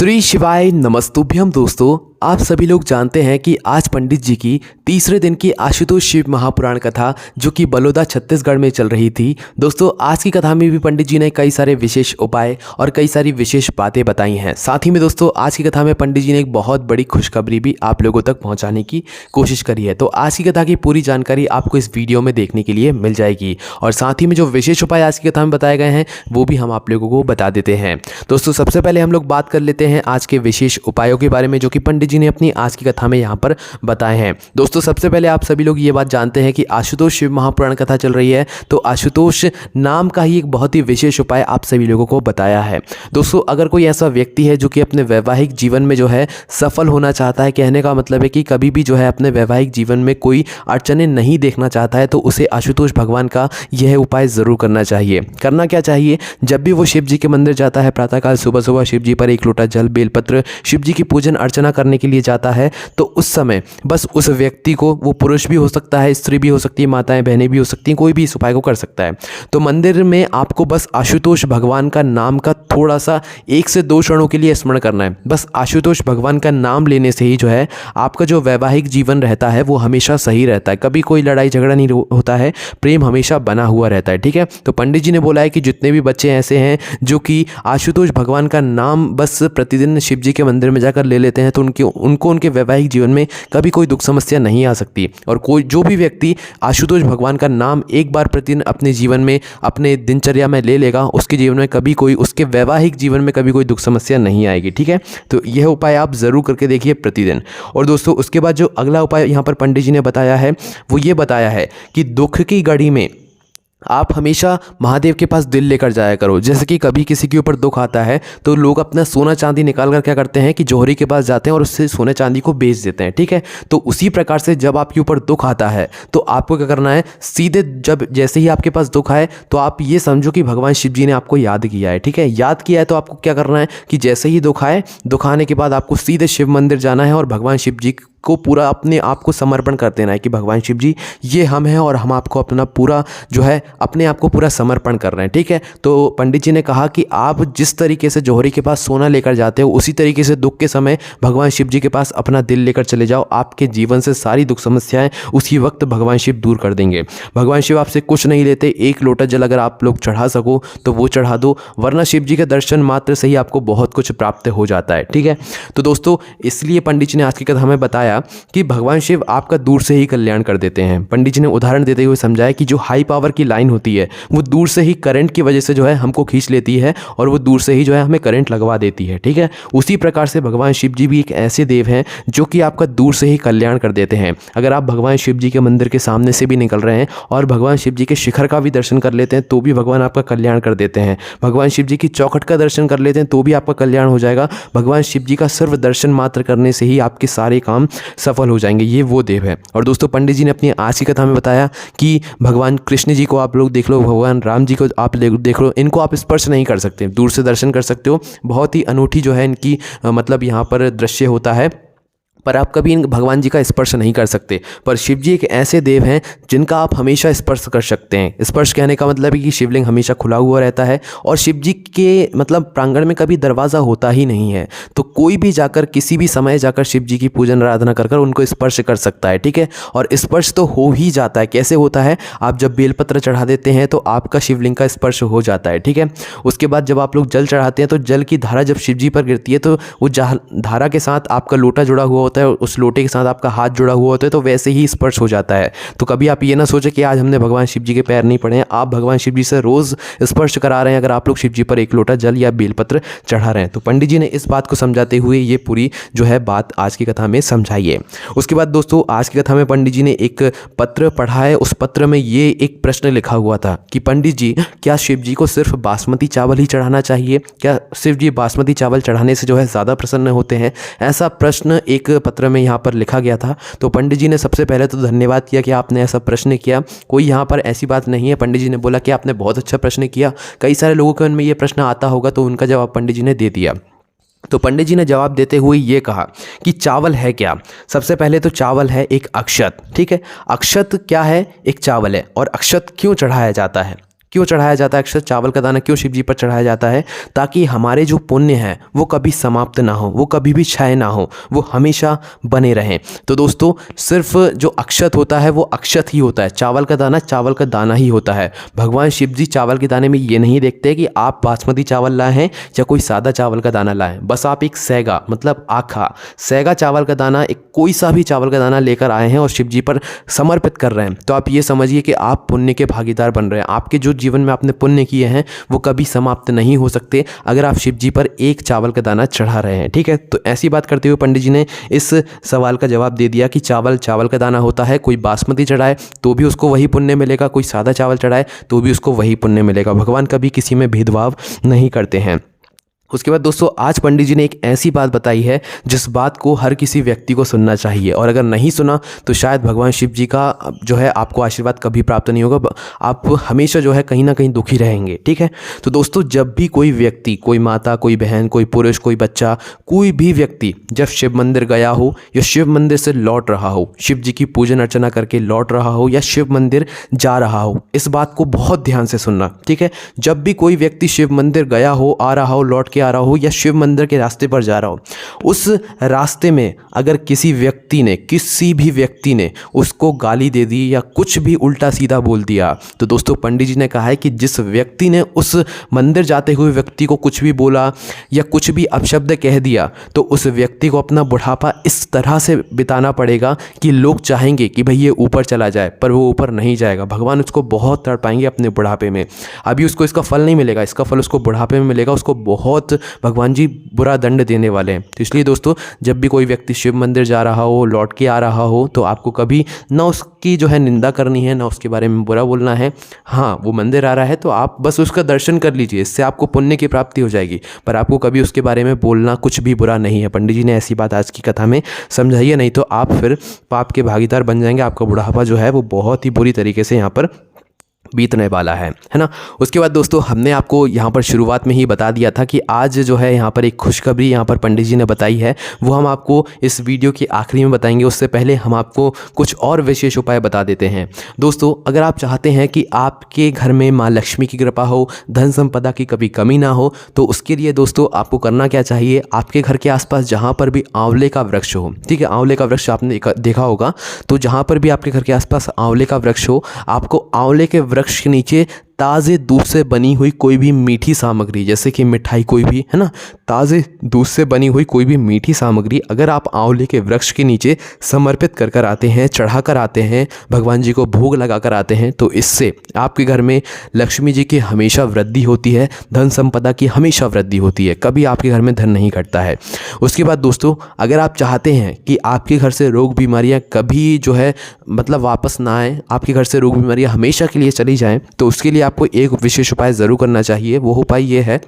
श्री शिवाय नमस्तुभ्यम। दोस्तों, आप सभी लोग जानते हैं कि आज पंडित जी की तीसरे दिन की आशुतोष शिव महापुराण कथा जो कि बलौदा छत्तीसगढ़ में चल रही थी। दोस्तों, आज की कथा में भी पंडित जी ने कई सारे विशेष उपाय और कई सारी विशेष बातें बताई हैं। साथ ही में दोस्तों, आज की कथा में पंडित जी ने एक बहुत बड़ी खुशखबरी भी आप लोगों तक पहुंचाने की कोशिश करी है। तो आज की कथा की पूरी जानकारी आपको इस वीडियो में देखने के लिए मिल जाएगी और साथ ही में जो विशेष उपाय आज की कथा में बताए गए हैं वो भी हम आप लोगों को बता देते हैं। दोस्तों, सबसे पहले हम लोग बात कर लेते हैं आज के विशेष उपायों के बारे में जो कि पंडित जी ने अपनी आज की कथा में यहाँ पर बताए हैं। दोस्तों, सबसे पहले आप सभी लोग ये बात जानते हैं कि आशुतोष शिव महापुराण कथा चल रही है, तो आशुतोष नाम का ही एक बहुत ही विशेष उपाय आप सभी लोगों को बताया है। दोस्तों, अगर कोई ऐसा व्यक्ति है जो कि अपने वैवाहिक जीवन में जो है सफल होना चाहता है, कहने का मतलब है कि कभी भी जो है अपने वैवाहिक जीवन में कोई अड़चने नहीं देखना चाहता है, तो उसे आशुतोष भगवान का यह उपाय ज़रूर करना चाहिए। करना क्या चाहिए? जब भी वो शिव जी के मंदिर जाता है, प्रातःकाल सुबह सुबह शिव जी पर एक लोटा जल बेलपत्र शिव जी की पूजन अर्चना करने के लिए जाता है, तो उस समय बस उस व्यक्ति को, वो पुरुष भी हो सकता है, स्त्री भी हो सकती है, माताएं बहनें भी हो सकती हैं, कोई भी इस उपाय को कर सकता है। तो मंदिर में आपको बस आशुतोष भगवान का नाम का थोड़ा सा 1 से 2 क्षणों के लिए स्मरण करना है। बस आशुतोष भगवान का नाम लेने से ही जो है आपका जो वैवाहिक जीवन रहता है वो हमेशा सही रहता है, कभी कोई लड़ाई झगड़ा नहीं होता है, प्रेम हमेशा बना हुआ रहता है। ठीक है, तो पंडित जी ने बोला है कि जितने भी बच्चे ऐसे हैं जो कि आशुतोष भगवान का नाम बस प्रतिदिन शिव जी के मंदिर में जाकर ले लेते हैं, तो उनको उनके वैवाहिक जीवन में कभी कोई दुख समस्या नहीं आ सकती। और कोई जो भी व्यक्ति आशुतोष भगवान का नाम एक बार प्रतिदिन अपने जीवन में, अपने दिनचर्या में ले लेगा, उसके जीवन में कभी कोई, उसके वैवाहिक जीवन में कभी कोई दुख समस्या नहीं आएगी। ठीक है, तो यह उपाय आप ज़रूर करके देखिए प्रतिदिन। और दोस्तों, उसके बाद जो अगला उपाय यहाँ पर पंडित जी ने बताया है वो ये बताया है कि दुख की घड़ी में आप हमेशा महादेव के पास दिल लेकर जाया करो। जैसे कि कभी किसी के ऊपर दुख आता है तो लोग अपना सोना चांदी निकाल कर क्या करते हैं कि जौहरी के पास जाते हैं और उससे सोने चांदी को बेच देते हैं। ठीक है, तो उसी प्रकार से जब आपके ऊपर दुख आता है तो आपको क्या करना है, सीधे जब जैसे ही आपके पास दुख आए तो आप ये समझो कि भगवान शिव जी ने आपको याद किया है। ठीक है, याद किया है तो आपको क्या करना है कि जैसे ही दुख आए, दुख आने के बाद आपको सीधे शिव मंदिर जाना है और भगवान शिव जी को पूरा अपने आप को समर्पण कर देना है कि भगवान शिव जी, ये हम हैं और हम आपको अपना पूरा जो है अपने आप को पूरा समर्पण कर रहे हैं। ठीक है, तो पंडित जी ने कहा कि आप जिस तरीके से जौहरी के पास सोना लेकर जाते हो, उसी तरीके से दुख के समय भगवान शिव जी के पास अपना दिल लेकर चले जाओ। आपके जीवन से सारी दुख समस्याएं उसी वक्त भगवान शिव दूर कर देंगे। भगवान शिव आपसे कुछ नहीं लेते, एक लोटा जल अगर आप लोग चढ़ा सको तो वो चढ़ा दो, वरना शिव जी के दर्शन मात्र से ही आपको बहुत कुछ प्राप्त हो जाता है। ठीक है, तो दोस्तों, इसलिए पंडित जी ने आज की कथा हमें बताया कि भगवान शिव आपका दूर से ही कल्याण कर देते हैं। पंडित जी ने उदाहरण देते हुए समझाया कि जो हाई पावर की लाइन होती है वो दूर से ही करंट की वजह से जो है हमको खींच लेती है और वो दूर से ही जो है हमें करंट लगवा देती है। ठीक है, उसी प्रकार से भगवान शिव जी भी एक ऐसे देव हैं जो कि आपका दूर से ही कल्याण कर देते हैं। अगर आप भगवान शिव जी के मंदिर के सामने से भी निकल रहे हैं और भगवान शिव जी के शिखर का भी दर्शन कर लेते हैं तो भी भगवान आपका कल्याण कर देते हैं। भगवान शिव जी की चौखट का दर्शन कर लेते हैं तो भी आपका कल्याण हो जाएगा। भगवान शिव जी का सर्व दर्शन मात्र करने से ही आपके सारे काम सफल हो जाएंगे। ये वो देव है। और दोस्तों, पंडित जी ने अपनी आज की कथा में बताया कि भगवान कृष्ण जी को आप लोग देख लो, भगवान राम जी को आप देख लो, इनको आप स्पर्श नहीं कर सकते, दूर से दर्शन कर सकते हो। बहुत ही अनूठी जो है इनकी मतलब यहाँ पर दृश्य होता है, पर आप कभी इन भगवान जी का स्पर्श नहीं कर सकते। पर शिव जी एक ऐसे देव हैं जिनका आप हमेशा स्पर्श कर सकते हैं। स्पर्श कहने का मतलब है कि शिवलिंग हमेशा खुला हुआ रहता है और शिव जी के मतलब प्रांगण में कभी दरवाज़ा होता ही नहीं है, तो कोई भी जाकर किसी भी समय जाकर शिव जी की पूजन आराधना कर उनको स्पर्श कर सकता है। ठीक है, और स्पर्श तो हो ही जाता है। कैसे होता है? आप जब बेलपत्र चढ़ा देते हैं तो आपका शिवलिंग का स्पर्श हो जाता है। ठीक है, उसके बाद जब आप लोग जल चढ़ाते हैं तो जल की धारा जब शिव जी पर गिरती है तो वो धारा के साथ आपका लोटा जुड़ा हुआ होता है, उस लोटे के साथ आपका हाथ जुड़ा हुआ होता है, तो वैसे ही स्पर्श हो जाता है। तो कभी आप ये ना सोचें कि आज हमने भगवान शिव जी के पैर नहीं पड़े हैं, आप भगवान शिव जी से रोज़ स्पर्श करा रहे हैं अगर आप लोग शिव जी पर एक लोटा जल या बेलपत्र चढ़ा रहे हैं। तो पंडित जी ने इस बात को समझाते हुए ये पूरी जो है बात आज की कथा में समझाई है। उसके बाद दोस्तों, आज की कथा में पंडित जी ने एक पत्र पढ़ा है। उस पत्र में ये एक प्रश्न लिखा हुआ था कि पंडित जी, क्या शिव जी को सिर्फ बासमती चावल ही चढ़ाना चाहिए? क्या शिव जी बासमती चावल चढ़ाने से जो है ज़्यादा प्रसन्न होते हैं? ऐसा प्रश्न एक पत्र में यहाँ पर लिखा गया था। तो पंडित जी ने सबसे पहले तो धन्यवाद किया कि आपने ऐसा प्रश्न किया। कोई यहाँ पर ऐसी बात नहीं है। पंडित जी ने बोला कि आपने बहुत अच्छा प्रश्न किया। कई सारे लोगों के मन में ये प्रश्न आता होगा, तो उनका जवाब पंडित जी ने दे दिया। तो पंडित जी ने जवाब देते हुए ये कहा कि चावल है क्या। सबसे पहले तो चावल है एक अक्षत। ठीक है, अक्षत क्या है? एक चावल है। और अक्षत क्यों चढ़ाया जाता है? क्यों चढ़ाया जाता है अक्षत चावल का दाना, क्यों शिव जी पर चढ़ाया जाता है? ताकि हमारे जो पुण्य हैं वो कभी समाप्त ना हो, वो कभी भी क्षय ना हो, वो हमेशा बने रहें। तो दोस्तों सिर्फ जो अक्षत होता है वो अक्षत ही होता है, चावल का दाना ही होता है। भगवान शिव जी चावल के दाने में ये नहीं देखते कि आप बासमती चावल लाए हैं या कोई सादा चावल का दाना लाएं। बस आप एक सैगा मतलब आखा सैगा चावल का दाना, एक कोई सा भी चावल का दाना लेकर आए हैं और शिव जी पर समर्पित कर रहे हैं, तो आप ये समझिए कि आप पुण्य के भागीदार बन रहे हैं। आपके जो जीवन में आपने पुण्य किए हैं वो कभी समाप्त नहीं हो सकते अगर आप शिव जी पर एक चावल का दाना चढ़ा रहे हैं। ठीक है, तो ऐसी बात करते हुए पंडित जी ने इस सवाल का जवाब दे दिया कि चावल का दाना होता है, कोई बासमती चढ़ाए तो भी उसको वही पुण्य मिलेगा, कोई सादा चावल चढ़ाए तो भी उसको वही पुण्य मिलेगा। भगवान कभी किसी में भेदभाव नहीं करते हैं। उसके बाद दोस्तों आज पंडित जी ने एक ऐसी बात बताई है जिस बात को हर किसी व्यक्ति को सुनना चाहिए, और अगर नहीं सुना तो शायद भगवान शिव जी का जो है आपको आशीर्वाद कभी प्राप्त नहीं होगा, आप हमेशा जो है कहीं ना कहीं दुखी रहेंगे। ठीक है, तो दोस्तों जब भी कोई व्यक्ति, कोई माता, कोई बहन, कोई पुरुष, कोई बच्चा, कोई भी व्यक्ति जब शिव मंदिर गया हो या शिव मंदिर से लौट रहा हो, शिव जी की पूजन अर्चना करके लौट रहा हो या शिव मंदिर जा रहा हो, इस बात को बहुत ध्यान से सुनना। ठीक है, जब भी कोई व्यक्ति शिव मंदिर गया हो, आ रहा हो, लौट के आ रहा हो या शिव मंदिर के रास्ते पर जा रहा हो, उस रास्ते में अगर किसी भी व्यक्ति ने उसको गाली दे दी या कुछ भी उल्टा सीधा बोल दिया, तो दोस्तों पंडित जी ने कहा है कि जिस व्यक्ति ने उस मंदिर जाते हुए व्यक्ति को कुछ भी बोला या कुछ भी अपशब्द कह दिया, तो उस व्यक्ति को अपना बुढ़ापा इस तरह से बिताना पड़ेगा कि लोग चाहेंगे कि भाई ये ऊपर चला जाए, पर वो ऊपर नहीं जाएगा। भगवान उसको बहुत तड़पाएंगे अपने बुढ़ापे में। अभी उसको इसका फल नहीं मिलेगा, इसका फल उसको बुढ़ापे में मिलेगा। उसको बहुत भगवान जी बुरा दंड देने वाले हैं। तो इसलिए दोस्तों जब भी कोई व्यक्ति शिव मंदिर जा रहा हो, लौट के आ रहा हो, तो आपको कभी ना उसकी जो है निंदा करनी है, ना उसके बारे में बुरा बोलना है। हाँ, वो मंदिर आ रहा है तो आप बस उसका दर्शन कर लीजिए, इससे आपको पुण्य की प्राप्ति हो जाएगी, पर आपको कभी उसके बारे में बोलना कुछ भी बुरा नहीं है। पंडित जी ने ऐसी बात आज की कथा में समझाई है, नहीं तो आप फिर पाप के भागीदार बन जाएंगे। आपका बुढ़ापा जो है वो बहुत ही बुरी तरीके से यहाँ पर बीतने वाला है ना। उसके बाद दोस्तों हमने आपको यहाँ पर शुरुआत में ही बता दिया था कि आज जो है यहाँ पर एक खुशखबरी यहाँ पर पंडित जी ने बताई है, वो हम आपको इस वीडियो के आखिरी में बताएंगे। उससे पहले हम आपको कुछ और विशेष उपाय बता देते हैं। दोस्तों अगर आप चाहते हैं कि आपके घर में माँ लक्ष्मी की कृपा हो, धन संपदा की कभी कमी ना हो, तो उसके लिए दोस्तों आपको करना क्या चाहिए, आपके घर के आसपास जहाँ पर भी आंवले का वृक्ष हो, ठीक है, आंवले का वृक्ष आपने देखा होगा, तो जहाँ पर भी आपके घर के आसपास आंवले का वृक्ष हो, आपको आंवले के वृक्ष के नीचे ताज़े दूध से बनी हुई कोई भी मीठी सामग्री, जैसे कि मिठाई कोई भी है ना, ताज़े दूध से बनी हुई कोई भी मीठी सामग्री अगर आप आंवले के वृक्ष के नीचे समर्पित कर कर आते हैं, चढ़ा कर आते हैं, भगवान जी को भोग लगा कर आते हैं, तो इससे आपके घर में लक्ष्मी जी की हमेशा वृद्धि होती है, धन संपदा की हमेशा वृद्धि होती है, कभी आपके घर में धन नहीं घटता है। उसके बाद दोस्तों अगर आप चाहते हैं कि आपके घर से रोग बीमारियाँ कभी जो है मतलब वापस ना आए, आपके घर से रोग बीमारियाँ हमेशा के लिए चली जाएँ, तो उसके लिए आपको एक विशेष उपाय ज़रूर करना चाहिए। वो उपाय ये है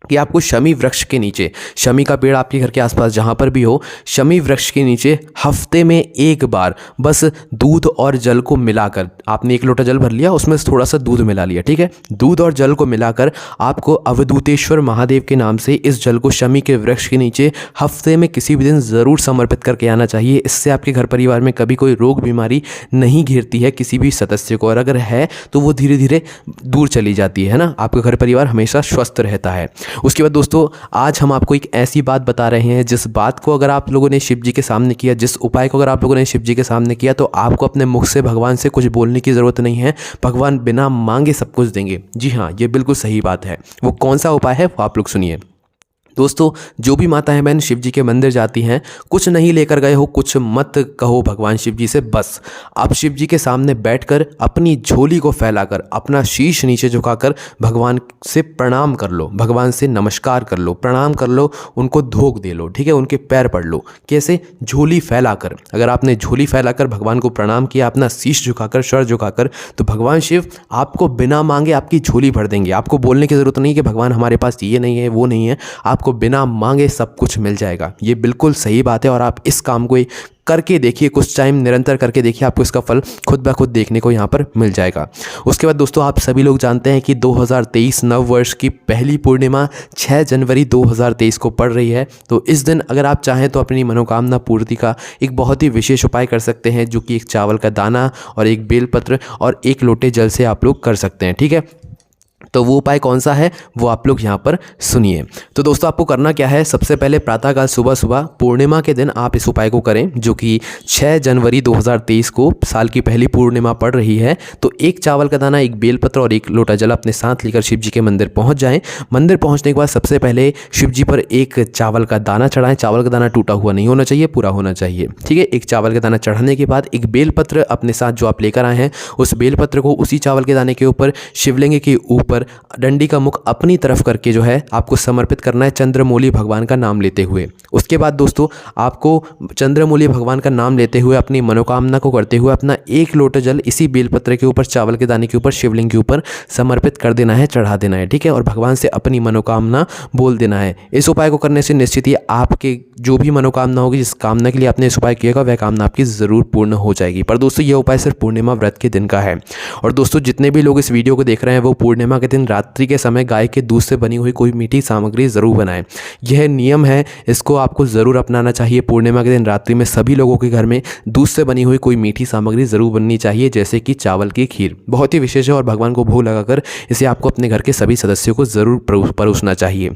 कि आपको शमी वृक्ष के नीचे, शमी का पेड़ आपके घर के आसपास जहाँ पर भी हो, शमी वृक्ष के नीचे हफ्ते में एक बार बस दूध और जल को मिलाकर, आपने 1 लोटा जल भर लिया, उसमें थोड़ा सा दूध मिला लिया, ठीक है, दूध और जल को मिलाकर आपको अवधूतेश्वर महादेव के नाम से इस जल को शमी के वृक्ष के नीचे हफ्ते में किसी भी दिन ज़रूर समर्पित करके आना चाहिए। इससे आपके घर परिवार में कभी कोई रोग बीमारी नहीं घेरती है किसी भी सदस्य को, और अगर है तो वो धीरे धीरे दूर चली जाती है ना, आपका घर परिवार हमेशा स्वस्थ रहता है। उसके बाद दोस्तों आज हम आपको एक ऐसी बात बता रहे हैं जिस बात को अगर आप लोगों ने शिव जी के सामने किया, जिस उपाय को अगर आप लोगों ने शिव जी के सामने किया, तो आपको अपने मुख से भगवान से कुछ बोलने की ज़रूरत नहीं है, भगवान बिना मांगे सब कुछ देंगे। जी हाँ, ये बिल्कुल सही बात है। वो कौन सा उपाय है वो आप लोग सुनिए। दोस्तों जो भी माताएं बहन शिव जी के मंदिर जाती हैं, कुछ नहीं लेकर गए हो, कुछ मत कहो भगवान शिव जी से, बस आप शिव जी के सामने बैठकर अपनी झोली को फैलाकर, अपना शीश नीचे झुकाकर भगवान से प्रणाम कर लो, भगवान से नमस्कार कर लो, प्रणाम कर लो, उनको धोख दे लो, ठीक है, उनके पैर पड़ लो। कैसे? झोली फैलाकर। अगर आपने झोली फैलाकर भगवान को प्रणाम किया, अपना शीश झुकाकर, सर झुकाकर, तो भगवान शिव आपको बिना मांगे आपकी झोली भर देंगे। आपको बोलने की ज़रूरत नहीं कि भगवान हमारे पास ये नहीं है वो नहीं है, आपको बिना मांगे सब कुछ मिल जाएगा। ये बिल्कुल सही बात है और आप इस काम को करके देखिए, कुछ टाइम निरंतर करके देखिए, आपको इसका फल खुद ब खुद देखने को यहाँ पर मिल जाएगा। उसके बाद दोस्तों आप सभी लोग जानते हैं कि 2023 नव वर्ष की पहली पूर्णिमा 6 जनवरी 2023 को पड़ रही है। तो इस दिन अगर आप चाहें तो अपनी मनोकामना पूर्ति का एक बहुत ही विशेष उपाय कर सकते हैं, जो कि एक चावल का दाना और एक बेलपत्र और 1 लोटे जल से आप लोग कर सकते हैं, ठीक है। तो वो उपाय कौन सा है वो आप लोग यहाँ पर सुनिए। तो दोस्तों आपको करना क्या है, सबसे पहले प्रातःकाल सुबह सुबह पूर्णिमा के दिन आप इस उपाय को करें, जो कि 6 जनवरी 2023 को साल की पहली पूर्णिमा पड़ रही है। तो एक चावल का दाना, एक बेलपत्र और एक लोटा जल अपने साथ लेकर शिव जी के मंदिर पहुँच जाएँ। मंदिर पहुँचने के बाद सबसे पहले शिव जी पर एक चावल का दाना चढ़ाएँ। चावल का दाना टूटा हुआ नहीं होना चाहिए, पूरा होना चाहिए, ठीक है। एक चावल का दाना चढ़ाने के बाद एक बेलपत्र अपने साथ जो आप लेकर आए हैं, उस बेलपत्र को उसी चावल के दाने के ऊपर शिवलिंग के ऊपर डंडी का मुख अपनी तरफ करके जो है आपको समर्पित करना है, चंद्रमौली भगवान का नाम लेते हुए। उसके बाद दोस्तों आपको चंद्रमौली भगवान का नाम लेते हुए अपनी मनोकामना को करते हुए अपना एक लोटा जल इसी बेलपत्र के ऊपर, चावल के दाने के ऊपर, शिवलिंग के ऊपर समर्पित कर देना है, चढ़ा देना है, ठीक है। और भगवान से अपनी मनोकामना बोल देना है। इस उपाय को करने से निश्चित ही आपके जो भी मनोकामना होगी, जिस कामना के लिए आपने इस उपाय किया वह कामना आपकी ज़रूर पूर्ण हो जाएगी। पर दोस्तों यह उपाय सिर्फ पूर्णिमा व्रत के दिन का है। और दोस्तों जितने भी लोग इस वीडियो को देख रहे हैं वो पूर्णिमा के दिन रात्रि के समय गाय के दूध से बनी हुई कोई मीठी सामग्री ज़रूर बनाएं। यह नियम है, इसको आपको ज़रूर अपनाना चाहिए। पूर्णिमा के दिन रात्रि में सभी लोगों के घर में दूध से बनी हुई कोई मीठी सामग्री ज़रूर बननी चाहिए, जैसे कि चावल की खीर। बहुत ही विशेष है और भगवान को भोग लगाकर इसे आपको अपने घर के सभी सदस्यों को ज़रूर परोसना चाहिए।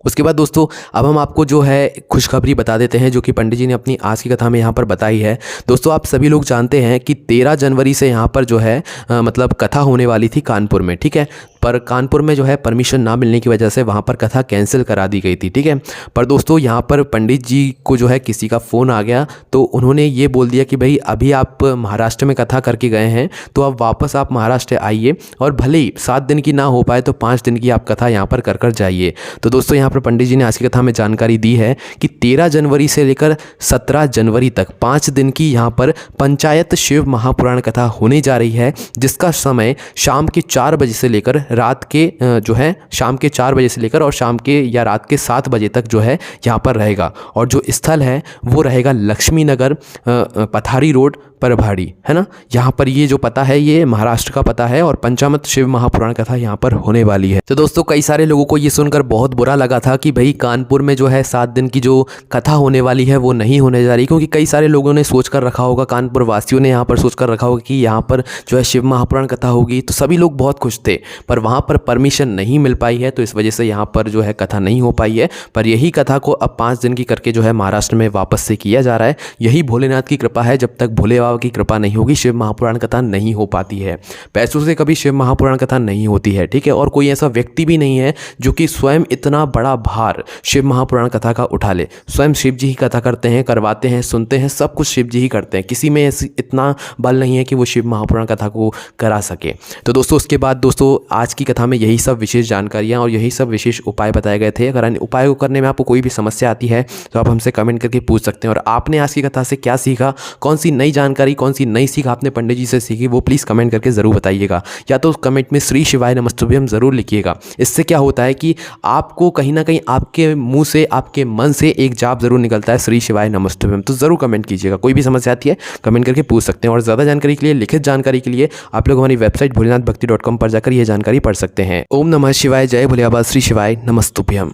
उसके बाद दोस्तों अब हम आपको जो है खुशखबरी बता देते हैं, जो कि पंडित जी ने अपनी आज की कथा में यहाँ पर बताई है। दोस्तों आप सभी लोग जानते हैं कि 13 जनवरी से यहाँ पर जो है मतलब कथा होने वाली थी कानपुर में, ठीक है। पर कानपुर में जो है परमिशन ना मिलने की वजह से वहाँ पर कथा कैंसिल करा दी गई थी, ठीक है। पर दोस्तों यहाँ पर पंडित जी को जो है किसी का फ़ोन आ गया, तो उन्होंने ये बोल दिया कि भाई अभी आप महाराष्ट्र में कथा करके गए हैं, तो अब वापस आप महाराष्ट्र आइए और भले ही 7 दिन की ना हो पाए तो 5 दिन की आप कथा यहाँ पर कर जाइए। तो दोस्तों यहाँ पर पंडित जी ने आज की कथा में जानकारी दी है कि 13 जनवरी से लेकर 17 जनवरी तक 5 दिन की यहाँ पर पंचायत शिव महापुराण कथा होने जा रही है, जिसका समय शाम के 4 बजे से लेकर रात के जो है शाम के 4 बजे से लेकर और शाम के या रात के 7 बजे तक जो है यहाँ पर रहेगा। और जो स्थल है वो रहेगा लक्ष्मी नगर, पथारी रोड, परभाड़ी, है ना। यहाँ पर ये जो पता है ये महाराष्ट्र का पता है और पंचामत शिव महापुराण कथा यहाँ पर होने वाली है। तो दोस्तों कई सारे लोगों को ये सुनकर बहुत बुरा लगा था कि भाई कानपुर में जो है 7 दिन की जो कथा होने वाली है वो नहीं होने जा रही, क्योंकि कई सारे लोगों ने सोच कर रखा होगा, कानपुर वासियों ने यहाँ पर सोच कर रखा होगा कि यहाँ पर जो है शिव महापुराण कथा होगी। तो सभी लोग बहुत खुश थे, पर वहाँ पर परमिशन नहीं मिल पाई है, तो इस वजह से यहाँ पर जो है कथा नहीं हो पाई है। पर यही कथा को अब 5 दिन की करके जो है महाराष्ट्र में वापस से किया जा रहा है। यही भोलेनाथ की कृपा है, जब तक भोले बाबा की कृपा नहीं होगी शिव महापुराण कथा नहीं हो पाती है। पैसों से कभी शिव महापुराण कथा नहीं होती है, ठीक है। और कोई ऐसा व्यक्ति भी नहीं है जो कि स्वयं इतना बड़ा भार शिव महापुराण कथा का उठा ले। स्वयं शिव जी ही कथा करते हैं, करवाते हैं, सुनते हैं, सब कुछ शिव जी ही करते हैं। किसी में ऐसी इतना बल नहीं है कि वो शिव महापुराण कथा को करा सके। तो दोस्तों उसके बाद दोस्तों आज की कथा में यही सब विशेष जानकारियाँ और यही सब विशेष उपाय बताए गए थे। अगर इन उपायों को करने में आपको कोई भी समस्या आती है तो आप हमसे कमेंट करके पूछ सकते हैं। और आपने आज की कथा से क्या सीखा, कौन सी नई जानकारी, कौन सी नई सीख आपने पंडित जी से सीखी, वो प्लीज़ कमेंट करके ज़रूर बताइएगा। या तो कमेंट में श्री शिवाय नमस्तुभ्यम ज़रूर लिखिएगा। इससे क्या होता है कि आपको कहीं ना कहीं आपके मुंह से, आपके मन से एक जाप ज़रूर निकलता है, श्री शिवाय नमस्तुभ्यम। तो ज़रूर कमेंट कीजिएगा। कोई भी समस्या आती है कमेंट करके पूछ सकते हैं। और ज़्यादा जानकारी के लिए, लिखित जानकारी के लिए आप लोग हमारी वेबसाइट भोलेनाथभक्ति.com पर जाकर यह जानकारी पढ़ सकते हैं। ओम नमः शिवाय, जय भोले बाबा, श्री शिवाय नमस्तुभ्यम।